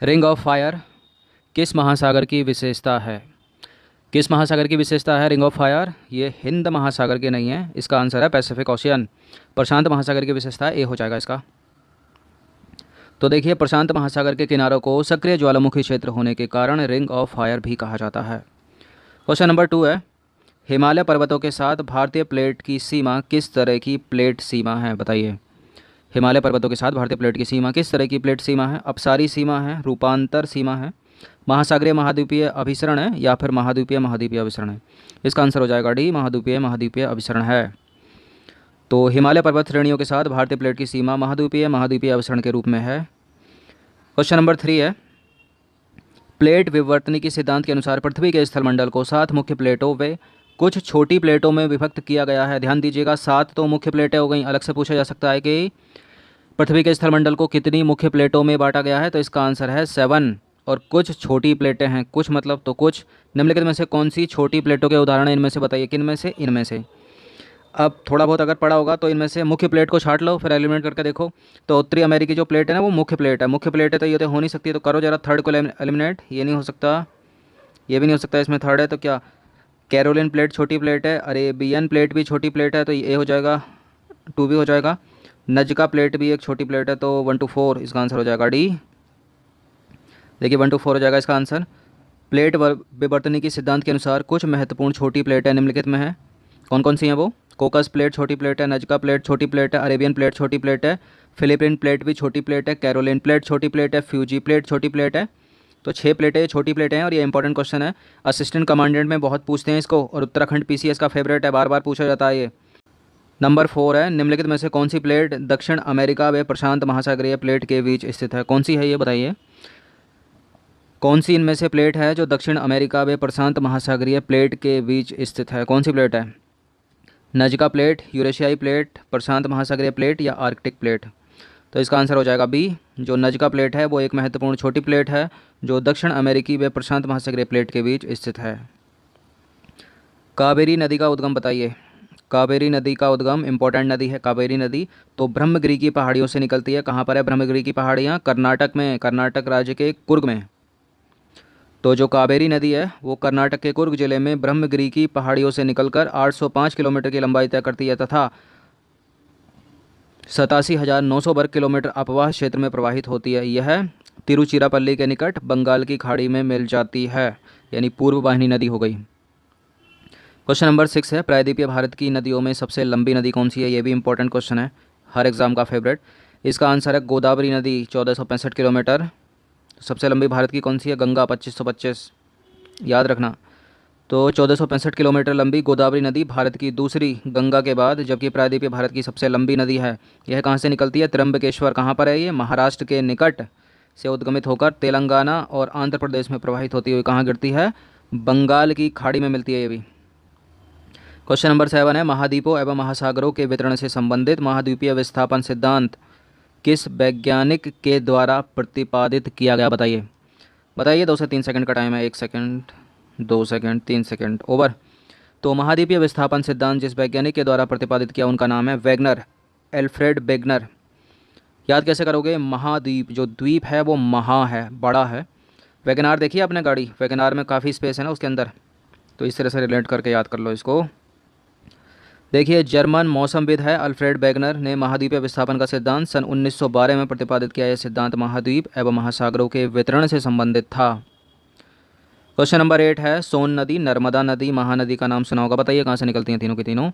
Ring of fire किस महासागर की विशेषता है? किस महासागर की विशेषता है रिंग ऑफ फायर? ये हिंद महासागर की नहीं है, इसका आंसर है पैसिफिक ओशियन। प्रशांत महासागर की विशेषता ए हो जाएगा इसका। तो देखिए, प्रशांत महासागर के किनारों को सक्रिय ज्वालामुखी क्षेत्र होने के कारण रिंग ऑफ फायर भी कहा जाता है। क्वेश्चन नंबर 2 है, हिमालय पर्वतों के साथ भारतीय प्लेट की सीमा किस तरह की प्लेट सीमा है? बताइए, हिमालय पर्वतों के साथ भारतीय प्लेट की सीमा किस तरह की प्लेट सीमा है? अपसारी सीमा है, रूपांतर सीमा है, महासागरीय महाद्वीपीय अभिसरण है, या फिर महाद्वीपीय महाद्वीपीय अभिसरण है? इसका आंसर हो जाएगा डी, महाद्वीपीय महाद्वीपीय अभिसरण है। तो हिमालय पर्वत श्रेणियों के साथ भारतीय प्लेट की सीमा महाद्वीपीय महाद्वीपीय अभिसरण के रूप में है। क्वेश्चन नंबर 3 है, प्लेट विवर्तनी के सिद्धांत के अनुसार पृथ्वी के स्थलमंडल को 7 मुख्य प्लेटों व कुछ छोटी प्लेटों में विभक्त किया गया है। ध्यान दीजिएगा, 7 तो मुख्य प्लेटें हो गई। अलग से पूछा जा सकता है कि पृथ्वी के स्थलमंडल को कितनी मुख्य प्लेटों में बांटा गया है, तो इसका आंसर है 7। और कुछ छोटी प्लेटें हैं, कुछ मतलब तो कुछ। निम्नलिखित में से कौन सी छोटी प्लेटों के उदाहरण हैं? इनमें से बताइए, किन में से? इनमें से। अब थोड़ा बहुत अगर पढ़ा होगा तो इनमें से मुख्य प्लेट को छांट लो, फिर एलिमिनेट करके देखो। तो उत्तरी अमेरिकी जो प्लेट है ना, वो मुख्य प्लेट है। मुख्य प्लेट है तो ये तो हो नहीं सकती, तो करो जरा थर्ड को एलिमिनेट। ये नहीं हो सकता, ये भी नहीं हो सकता, इसमें थर्ड है तो क्या? कैरोलिन प्लेट छोटी प्लेट है, अरेबियन प्लेट भी छोटी प्लेट है तो ये हो जाएगा, 2 भी हो जाएगा। नजका प्लेट भी एक छोटी प्लेट है, तो 1 to 4 इसका आंसर हो जाएगा डी। देखिए 1 to 4 हो जाएगा इसका आंसर। प्लेट विवर्तनी के सिद्धांत के अनुसार कुछ महत्वपूर्ण छोटी प्लेटें निम्नलिखित में है। कौन कौन सी हैं वो? कोकस प्लेट छोटी प्लेट है, नजका प्लेट छोटी प्लेट है, अरेबियन प्लेट छोटी प्लेट है, फिलिपिन प्लेट भी छोटी प्लेट है, कैरोलिन प्लेट छोटी प्लेट है, फ्यूजी प्लेट छोटी प्लेट है। तो 6 प्लेटें छोटी प्लेटें हैं, और ये इंपॉर्टेंट क्वेश्चन है। असिस्टेंट कमांडेंट में बहुत पूछते हैं इसको, और उत्तराखंड पीसीएस का फेवरेट है, बार बार पूछा जाता है ये। नंबर 4 है, निम्नलिखित में से कौन सी प्लेट दक्षिण अमेरिका व प्रशांत महासागरीय प्लेट के बीच स्थित है? कौन सी है ये बताइए, कौन सी इनमें से प्लेट है जो दक्षिण अमेरिका व प्रशांत महासागरीय प्लेट के बीच स्थित है? कौन सी प्लेट है? नजका प्लेट, यूरेशियाई प्लेट, प्रशांत महासागरीय प्लेट, या आर्कटिक प्लेट? तो इसका आंसर हो जाएगा बी। जो नजका प्लेट है वो एक महत्वपूर्ण छोटी प्लेट है जो दक्षिण अमेरिकी व प्रशांत महासागरीय प्लेट के बीच स्थित है। कावेरी नदी का उद्गम बताइए। कावेरी नदी का उद्गम, इंपॉर्टेंट नदी है कावेरी नदी, तो ब्रह्मगिरी की पहाड़ियों से निकलती है। कहाँ पर है ब्रह्मगिरी की पहाड़ियाँ? कर्नाटक में, कर्नाटक राज्य के कुर्ग में। तो जो कावेरी नदी है वो कर्नाटक के कुर्ग जिले में ब्रह्मगिरी की पहाड़ियों से निकलकर 805 किलोमीटर की लंबाई तय करती है, तथा 87,900 वर्ग किलोमीटर अपवाह क्षेत्र में प्रवाहित होती है। यह तिरुचिरापल्ली के निकट बंगाल की खाड़ी में मिल जाती है, यानी पूर्व वाहिनी नदी हो गई। क्वेश्चन नंबर 6 है, प्रायद्वीपीय भारत की नदियों में सबसे लंबी नदी कौन सी है? ये भी इंपॉर्टेंट क्वेश्चन है, हर एग्जाम का फेवरेट। इसका आंसर है गोदावरी नदी, 1465 किलोमीटर। सबसे लंबी भारत की कौन सी है? गंगा, 2525, याद रखना। तो 1465 किलोमीटर लंबी गोदावरी नदी भारत की दूसरी गंगा के बाद, जबकि प्रायद्वीपीय भारत की सबसे लंबी नदी है। यह कहाँ से निकलती है? त्र्यंबकेश्वर। कहाँ पर है ये? महाराष्ट्र के निकट से उद्गमित होकर तेलंगाना और आंध्र प्रदेश में प्रवाहित होती हुई कहाँ गिरती है? बंगाल की खाड़ी में मिलती है ये भी। क्वेश्चन नंबर 7 है, महाद्वीपों एवं महासागरों के वितरण से संबंधित महाद्वीपीय विस्थापन सिद्धांत किस वैज्ञानिक के द्वारा प्रतिपादित किया गया? बताइए बताइए। 2 से 3 सेकंड का टाइम है, 1 सेकंड, 2 सेकंड, 3 सेकंड, ओवर। तो महाद्वीपीय विस्थापन सिद्धांत जिस वैज्ञानिक के द्वारा प्रतिपादित किया उनका नाम है वेगनर, एल्फ्रेड वेगनर। याद कैसे करोगे? महाद्वीप, जो द्वीप है वो महा है, बड़ा है। वैगनार देखिए आपने गाड़ी, वैगनार में काफ़ी स्पेस है ना उसके अंदर, तो इस तरह से रिलेट करके याद कर लो इसको। देखिए, जर्मन मौसमविद है अल्फ्रेड वेगनर ने महाद्वीपीय विस्थापन का सिद्धांत सन 1912 में प्रतिपादित किया। यह सिद्धांत महाद्वीप एवं महासागरों के वितरण से संबंधित था। क्वेश्चन नंबर 8 है, सोन नदी, नर्मदा नदी, महानदी का नाम सुना होगा। बताइए कहाँ से निकलती हैं तीनों की तीनों?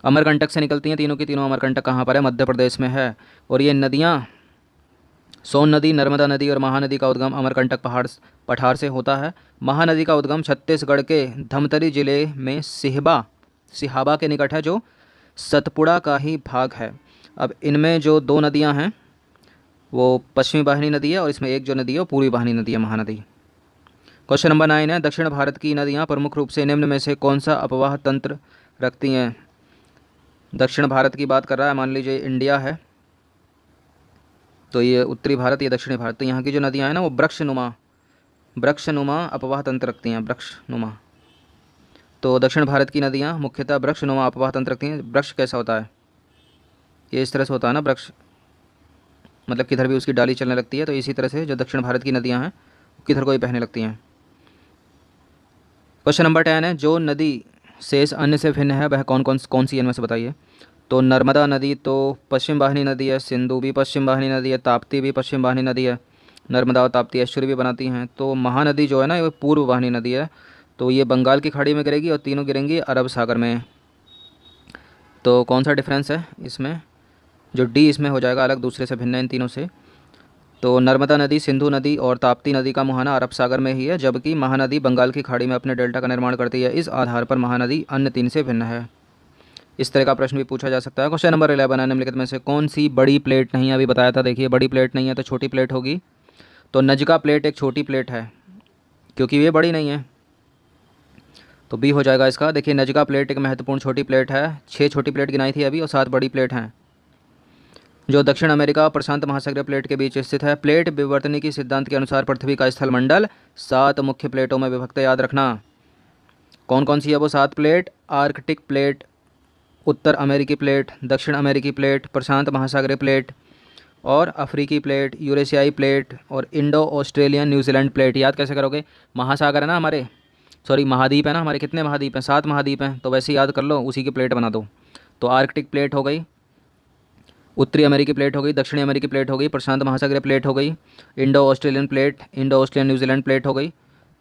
अमरकंटक से निकलती हैं तीनों की तीनों। अमरकंटक कहाँ पर है? मध्य प्रदेश में है। और ये नदियाँ, सोन नदी, नर्मदा नदी और महानदी का उद्गम अमरकंटक पठार से होता है। महानदी का उद्गम छत्तीसगढ़ के धमतरी जिले में सिहाबा के निकट है, जो सतपुड़ा का ही भाग है। अब इनमें जो 2 नदियां हैं वो पश्चिमी वाहिनी नदी है, और इसमें एक जो नदी है वो पूर्वी वाहिनी नदी है, महानदी। क्वेश्चन नंबर 9 है, दक्षिण भारत की नदियां प्रमुख रूप से निम्न में से कौन सा अपवाह तंत्र रखती हैं? दक्षिण भारत की बात कर रहा है, मान लीजिए इंडिया है, तो ये उत्तरी भारत, ये दक्षिणी भारत। तो यहाँ की जो नदियाँ हैं ना वो वृक्षनुमा अपवाह तंत्र रखती हैं, वृक्षनुमा। तो दक्षिण भारत की नदियाँ मुख्यतः वृक्षनुमा अपवाह तंत्र रखती हैं। वृक्ष कैसा होता है? ये इस तरह से होता है ना वृक्ष, मतलब किधर भी उसकी डाली चलने लगती है। तो इसी तरह से जो दक्षिण भारत की नदियाँ हैं किधर को ही बहने लगती हैं। क्वेश्चन नंबर 10 है, जो नदी शेष अन्य से भिन्न है वह कौन सी है, इनमें से बताइए। तो नर्मदा नदी तो पश्चिम वाहिनी नदी है, सिंधु भी पश्चिम वाहिनी नदी है, ताप्ती भी पश्चिम वाहिनी नदी है, नर्मदा और ताप्ती एस्चुरी भी बनाती हैं। तो महानदी जो है ना, ये पूर्व वाहिनी नदी है, तो ये बंगाल की खाड़ी में गिरेगी और तीनों गिरेंगी अरब सागर में। तो कौन सा डिफरेंस है इसमें, जो डी इसमें हो जाएगा अलग, दूसरे से भिन्न है इन तीनों से। तो नर्मदा नदी, सिंधु नदी और ताप्ती नदी का मुहाना अरब सागर में ही है, जबकि महानदी बंगाल की खाड़ी में अपने डेल्टा का निर्माण करती है। इस आधार पर महानदी अन्य तीन से भिन्न है। इस तरह का प्रश्न भी पूछा जा सकता है। क्वेश्चन नंबर 11 है, निम्नलिखित में से कौन सी बड़ी प्लेट नहीं है, अभी बताया था, देखिए बड़ी प्लेट नहीं है तो छोटी प्लेट होगी। तो नजका प्लेट एक छोटी प्लेट है क्योंकि ये बड़ी नहीं है, तो बी हो जाएगा इसका। देखिए नजका प्लेट एक महत्वपूर्ण छोटी प्लेट है, 6 छोटी प्लेट गिनाई थी अभी और 7 बड़ी प्लेट हैं, जो दक्षिण अमेरिका और प्रशांत महासागरीय प्लेट के बीच स्थित है। प्लेट विवर्तनी की सिद्धांत के अनुसार पृथ्वी का स्थलमंडल 7 मुख्य प्लेटों में विभक्त है, याद रखना। कौन कौन सी है वो 7 प्लेट? आर्कटिक प्लेट, उत्तर अमेरिकी प्लेट, दक्षिण अमेरिकी प्लेट, प्रशांत महासागरीय प्लेट और अफ्रीकी प्लेट, यूरेशियाई प्लेट और इंडो ऑस्ट्रेलियन न्यूजीलैंड प्लेट। याद कैसे करोगे? महासागर है ना हमारे, सॉरी महाद्वीप है ना हमारे, कितने महाद्वीप हैं? 7 महाद्वीप हैं, तो वैसे याद कर लो, उसी की प्लेट बना दो। तो आर्कटिक प्लेट हो गई, उत्तरी अमेरिकी प्लेट हो गई, दक्षिणी अमेरिकी प्लेट हो गई, प्रशांत महासागरीय प्लेट हो गई, Indo Australian plate, Indo Australian New Zealand plate हो गई।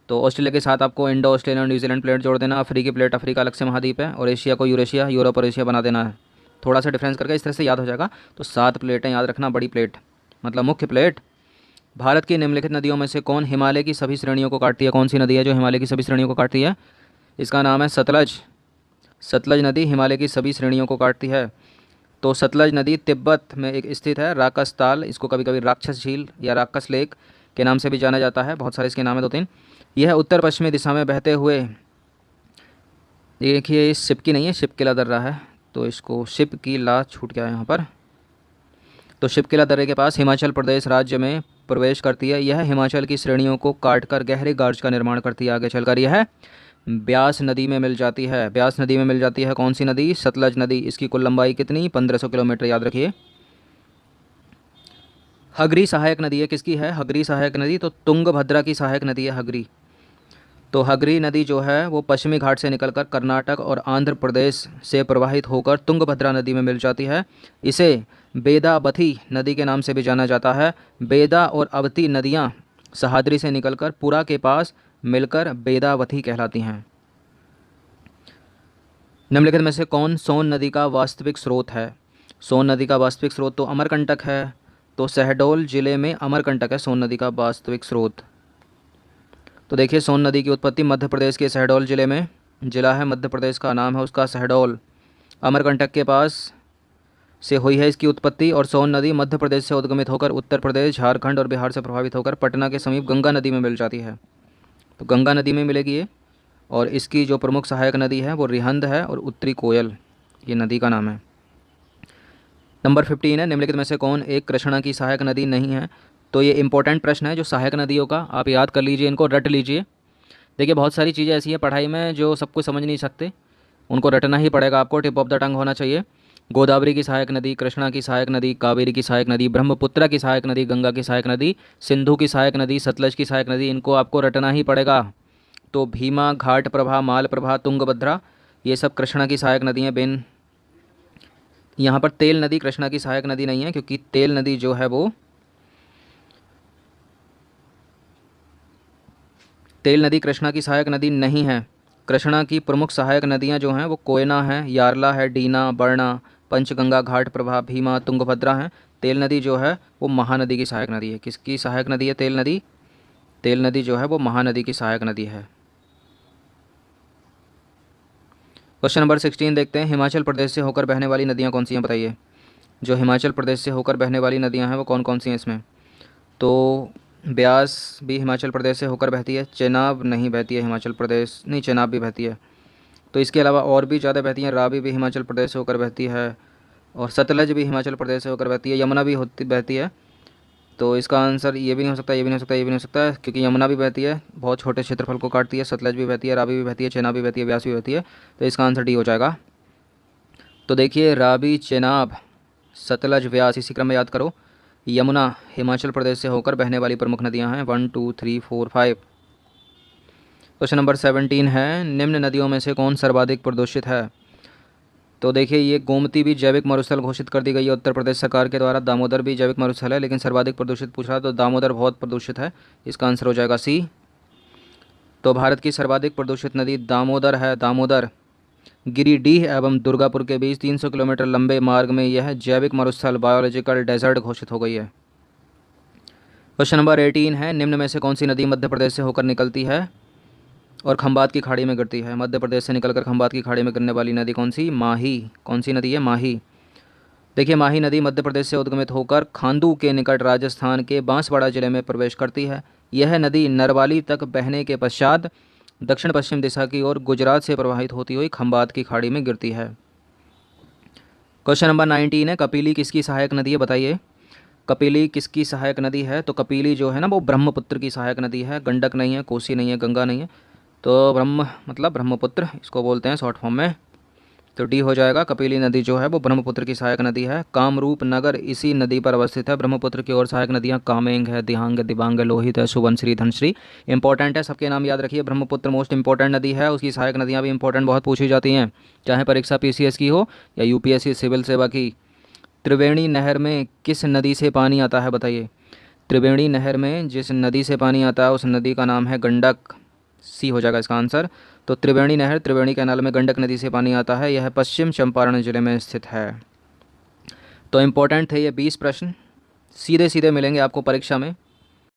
तो ऑस्ट्रेलिया के साथ आपको इंडो ऑस्ट्रेलियन और न्यूजीलैंड प्लेट जोड़ देना। अफ्रीकी प्लेट, अफ्रीका अलग से महाद्वीप है, और एशिया को यूरेशिया, यूरोप और एशिया बना देना है। थोड़ा सा डिफरेंस करके इस तरह से याद हो जाएगा। तो 7 प्लेटें याद रखना, बड़ी प्लेट मतलब मुख्य प्लेट। भारत की निम्नलिखित नदियों में से कौन हिमालय की सभी श्रेणियों को काटती है? कौन सी नदी है जो हिमालय की सभी श्रेणियों को काटती है? इसका नाम है सतलज। सतलज नदी हिमालय की सभी श्रेणियों को काटती है। तो सतलज नदी तिब्बत में एक स्थित है, राकस ताल, इसको कभी कभी राक्षस झील या राकस लेक के नाम से भी जाना जाता है, बहुत सारे इसके नाम है 2-3। यह उत्तर पश्चिमी दिशा में बहते हुए, देखिए इस शिप की नहीं है, शिप किला दर्रा है, तो इसको शिप की ला छूट गया यहाँ पर। तो शिप किला दर्रे के पास हिमाचल प्रदेश राज्य में प्रवेश करती है। यह हिमाचल की श्रेणियों को काटकर गहरे गार्ज का निर्माण करती है। आगे चलकर यह ब्यास नदी में मिल जाती है। ब्यास नदी में मिल जाती है कौन सी नदी? सतलज नदी। इसकी कुल लंबाई कितनी? 1500 किलोमीटर, याद रखिए। हगरी सहायक नदी है, किसकी है हगरी सहायक नदी? तो तुंगभद्रा की सहायक नदी है हगरी। तो हगरी नदी जो है वो पश्चिमी घाट से निकलकर कर्नाटक और आंध्र प्रदेश से प्रवाहित होकर तुंगभद्रा नदी में मिल जाती है। इसे बेदाबथी नदी के नाम से भी जाना जाता है। बेदा और अवती नदियाँ सहाद्री से निकलकर पुरा के पास मिलकर बेदावती कहलाती हैं। निम्नलिखित में से कौन सोन नदी का वास्तविक स्रोत है? सोन नदी का वास्तविक स्रोत तो अमरकंटक है। तो शहडोल जिले में अमरकंटक है सोन नदी का वास्तविक स्रोत। तो देखिए सोन नदी की उत्पत्ति मध्य प्रदेश के शहडोल जिले में, जिला है मध्य प्रदेश का, नाम है उसका शहडोल, अमरकंटक के पास से हुई है इसकी उत्पत्ति। और सोन नदी मध्य प्रदेश से उद्गमित होकर उत्तर प्रदेश, झारखंड और बिहार से प्रभावित होकर पटना के समीप गंगा नदी में मिल जाती है। तो गंगा नदी में मिलेगी ये। और इसकी जो प्रमुख सहायक नदी है वो रिहंद है और उत्तरी कोयल, ये नदी का नाम है। नंबर 15 है, निम्नलिखित में से कौन एक कृष्णा की सहायक नदी नहीं है? तो ये इंपॉर्टेंट प्रश्न है जो सहायक नदियों का, आप याद कर लीजिए, इनको रट लीजिए। देखिए बहुत सारी चीज़ें ऐसी हैं पढ़ाई में जो सब कुछ समझ नहीं सकते, उनको रटना ही पड़ेगा आपको, टिप ऑफ द टंग होना चाहिए। गोदावरी की सहायक नदी, कृष्णा की सहायक नदी, कावेरी की सहायक नदी, ब्रह्मपुत्र की सहायक नदी, गंगा की सहायक नदी, सिंधु की सहायक नदी, सतलज की सहायक नदी, इनको आपको रटना ही पड़ेगा। तो भीमा, घाट प्रभा, माल प्रभा, तुंगभद्रा, ये सब कृष्णा की सहायक नदी हैं। बिन यहाँ पर तेल नदी कृष्णा की सहायक नदी नहीं है, क्योंकि तेल नदी जो है वो, तेल नदी कृष्णा की सहायक नदी नहीं है। कृष्णा की प्रमुख सहायक नदियाँ जो हैं वो कोयना है, यारला है, डीना, बरना, पंचगंगा, घाट प्रभा, भीमा, तुंगभद्रा हैं। तेल नदी जो है वो महानदी की सहायक नदी है। किसकी सहायक नदी है तेल नदी? तेल नदी जो है वो महानदी की सहायक नदी है। क्वेश्चन नंबर 16 देखते हैं, हिमाचल प्रदेश से होकर बहने वाली नदियाँ कौन सी हैं, बताइए। जो हिमाचल प्रदेश से होकर बहने वाली नदियाँ हैं वो कौन कौन सी हैं इसमें? तो ब्यास भी हिमाचल प्रदेश से होकर बहती है। चेनाब नहीं बहती है हिमाचल प्रदेश, नहीं चेनाब भी बहती है। तो इसके अलावा और भी ज़्यादा बहती हैं। रावी भी हिमाचल प्रदेश से होकर बहती है, और सतलज भी हिमाचल प्रदेश से होकर बहती है। यमुना भी बहती है। तो इसका आंसर ये भी नहीं हो सकता, ये भी नहीं हो सकता, ये भी नहीं हो सकता, क्योंकि यमुना भी बहती है, बहुत छोटे क्षेत्रफल को काटती है। सतलज भी बहती है, रावी भी बहती है, चेनाब भी बहती है, ब्यास भी बहती है। तो इसका आंसर डी हो जाएगा। तो देखिए रावी, चेनाब, सतलज, व्यास, इसी क्रम में याद करो। यमुना हिमाचल प्रदेश से होकर बहने वाली प्रमुख नदियां हैं। 1 2 3 4 5। क्वेश्चन नंबर 17 है, निम्न नदियों में से कौन सर्वाधिक प्रदूषित है? तो देखिए, ये गोमती भी जैविक मरुस्थल घोषित कर दी गई है उत्तर प्रदेश सरकार के द्वारा। दामोदर भी जैविक मरुस्थल है, लेकिन सर्वाधिक प्रदूषित पूछ रहा तो दामोदर बहुत प्रदूषित है। इसका आंसर हो जाएगा सी। तो भारत की सर्वाधिक प्रदूषित नदी दामोदर है। दामोदर गिरिडीह एवं दुर्गापुर के बीच 300 किलोमीटर लंबे मार्ग में यह जैविक मरुस्थल बायोलॉजिकल डेजर्ट घोषित हो गई है। क्वेश्चन नंबर 18 है, निम्न में से कौन सी नदी मध्य प्रदेश से होकर निकलती है और खंबात की खाड़ी में गिरती है? मध्य प्रदेश से निकलकर खंबात की खाड़ी में गिरने वाली नदी कौन सी? माही। कौन सी नदी है? माही। देखिए, माही नदी मध्य प्रदेश से उद्गमित होकर खांडू के निकट राजस्थान के बांसवाड़ा जिले में प्रवेश करती है। यह नदी नरवाली तक बहने के पश्चात दक्षिण पश्चिम दिशा की ओर गुजरात से प्रवाहित होती हुई खंबात की खाड़ी में गिरती है। क्वेश्चन नंबर 19 है, कपिली किसकी सहायक नदी है? बताइए, कपिली किसकी सहायक नदी है? तो कपिली जो है ना, वो ब्रह्मपुत्र की सहायक नदी है। गंडक नहीं है, कोसी नहीं है, गंगा नहीं है। तो ब्रह्मपुत्र इसको बोलते हैं शॉर्ट फॉर्म में। तो डी हो जाएगा। कपिली नदी जो है वो ब्रह्मपुत्र की सहायक नदी है। कामरूप नगर इसी नदी पर अवस्थित है। ब्रह्मपुत्र की ओर सहायक नदियाँ कामेंग है, दिहांग, दिबांग, लोहित है, सुबनश्री, धनश्री। इंपॉर्टेंट है, सबके नाम याद रखिए। ब्रह्मपुत्र मोस्ट इंपॉर्टेंट नदी है, उसकी सहायक नदियाँ भी इंपॉर्टेंट बहुत पूछी जाती हैं, चाहे परीक्षा पीसीएस की हो या यूपीएससी सिविल सेवा की। त्रिवेणी नहर में किस नदी से पानी आता है? बताइए, त्रिवेणी नहर में जिस नदी से पानी आता है उस नदी का नाम है गंडक। सी हो जाएगा इसका आंसर। तो त्रिवेणी नहर त्रिवेणी कैनाल में गंडक नदी से पानी आता है। यह पश्चिम चंपारण जिले में स्थित है। तो इम्पोर्टेंट थे ये 20 प्रश्न, सीधे सीधे मिलेंगे आपको परीक्षा में।